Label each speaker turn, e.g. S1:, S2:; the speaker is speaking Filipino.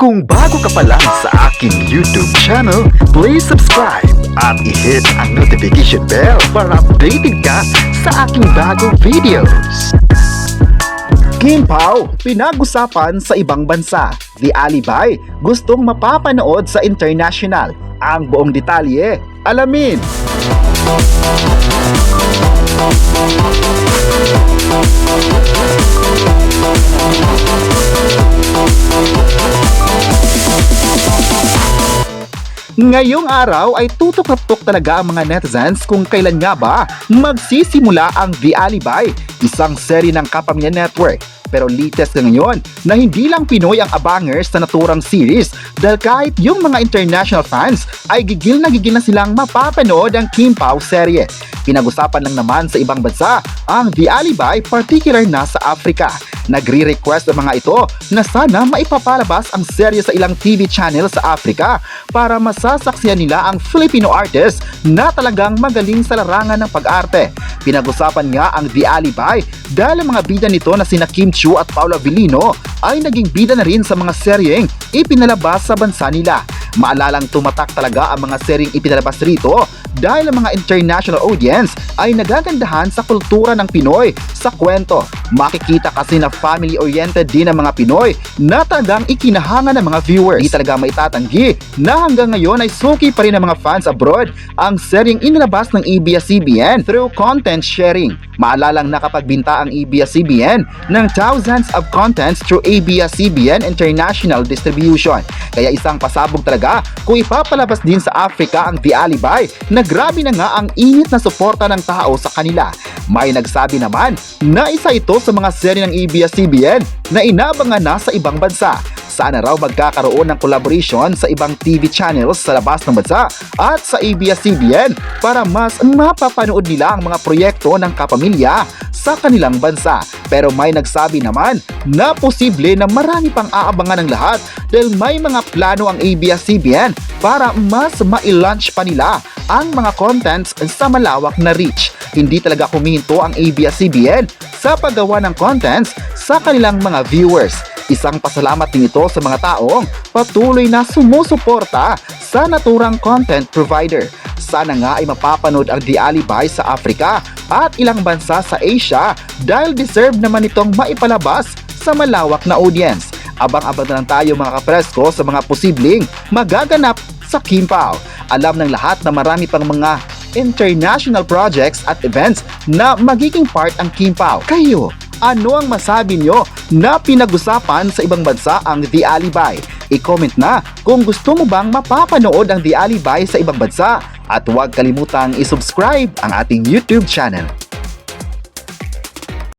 S1: Kung bago ka pa lang sa aking YouTube channel, please subscribe at i-hit ang notification bell para updated ka sa aking bagong videos. Kim Pao, pinag-usapan sa ibang bansa. The Alibay, gustong mapapanood sa international. Ang buong detalye, alamin! Ngayong araw ay tutok na tutok talaga ang mga netizens kung kailan nga ba magsisimula ang The Alibay, isang serye ng Kapamilya Network. Pero latest na ngayon na hindi lang Pinoy ang abangers sa naturang series dahil kahit yung mga international fans ay gigil na silang mapapanood ang Kim Pao serye. Pinag-usapan lang naman sa ibang bansa ang The Alibay, particular na sa Africa. Nagre-request ang mga ito na sana maipapalabas ang serye sa ilang TV channel sa Africa para masasaksihan nila ang Filipino artist na talagang magaling sa larangan ng pag-arte. Pinag-usapan nga ang The Alibay dahil ang mga bida nito na sina Kim Chiu at Paula Avellino ay naging bida na rin sa mga seryeng ipinalabas sa bansa nila. Maalalang tumatak talaga ang mga seryeng ipinalabas rito dahil ang mga international audience ay nagagandahan sa kultura ng Pinoy sa kwento. Makikita kasi na family-oriented din ang mga Pinoy na talagang ikinahanga ng mga viewers. Di talaga maitatanggi na hanggang ngayon ay suki pa rin ng mga fans abroad ang seryeng inilabas ng ABS-CBN through content sharing. Maalalang nakapagbinta ang ABS-CBN ng thousands of contents through ABS-CBN International Distribution. Kaya isang pasabog talaga kung ipapalabas din sa Africa ang The Alibay na grabe na nga ang init na suporta ng tao sa kanila. May nagsabi naman na isa ito sa mga serye ng ABS-CBN na inabangan na sa ibang bansa. Sana raw magkakaroon ng collaboration sa ibang TV channels sa labas ng bansa at sa ABS-CBN para mas mapapanood nila ang mga proyekto ng kapamilya sa kanilang bansa. Pero may nagsabi naman na posible na marami pang aabangan ng lahat dahil may mga plano ang ABS-CBN para mas ma-launch pa nila ang mga contents sa malawak na reach. Hindi talaga humihinto ang ABS-CBN sa paggawa ng contents sa kanilang mga viewers. Isang pasalamat din ito sa mga taong patuloy na sumusuporta sa naturang content provider. Sana nga ay mapapanood ang The Alibay sa Africa at ilang bansa sa Asia dahil deserve naman itong maipalabas sa malawak na audience. Abang-abang na lang tayo mga kapresko sa mga posibleng magaganap sa Kim Pao. Alam ng lahat na marami pang mga international projects at events na magiging part ang Kim Pao. Kayo, ano ang masabi nyo na pinag-usapan sa ibang bansa ang The Alibay? I-comment na kung gusto mo bang mapapanood ang The Alibay sa ibang bansa at huwag kalimutang i-subscribe ang ating YouTube channel.